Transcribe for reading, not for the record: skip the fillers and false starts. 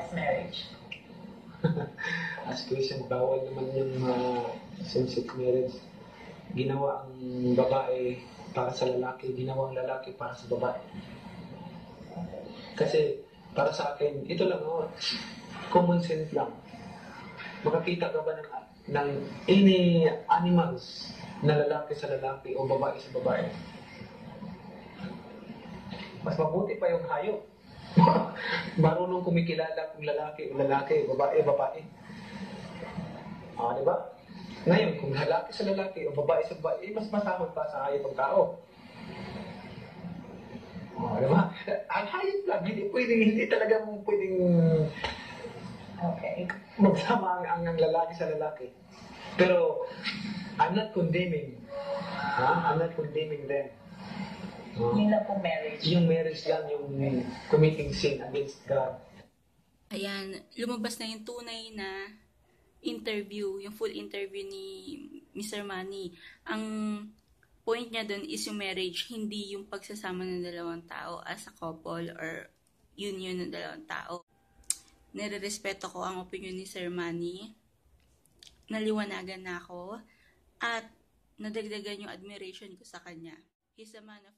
same-sex marriage? As Christian, bawal naman yung same-sex marriage. Ginawa ang babae para sa lalaki, ginawa ang lalaki para sa babae. Kasi para sa akin, ito lang, common sense lang. Makakita ka ba ng any animals na lalaki sa lalaki o babae sa babae? Mas mabuti pa yung hayop. Marunong kumikilala kung lalaki o lalaki, babae, babae. Di ba? Ngayon, kung lalaki sa lalaki o babae sa babae, mas masahol pa sa hayop ang tao. Di ba? Ang hayop lang, hindi talaga mo pwedeng magsama ang lalaki sa lalaki. Pero, I'm not condemning. I'm not condemning them. Yun lang po marriage. Yung marriage lang, yung committing sin against God. Ayan, lumabas na yung tunay na interview, yung full interview ni Mr. Manny. Ang point niya doon is yung marriage, hindi yung pagsasama ng dalawang tao as a couple or union ng dalawang tao. Nire-respeto ko ang opinion ni Sir Manny. Naliwanagan na ako at nadagdagan yung admiration ko sa kanya. He's a man of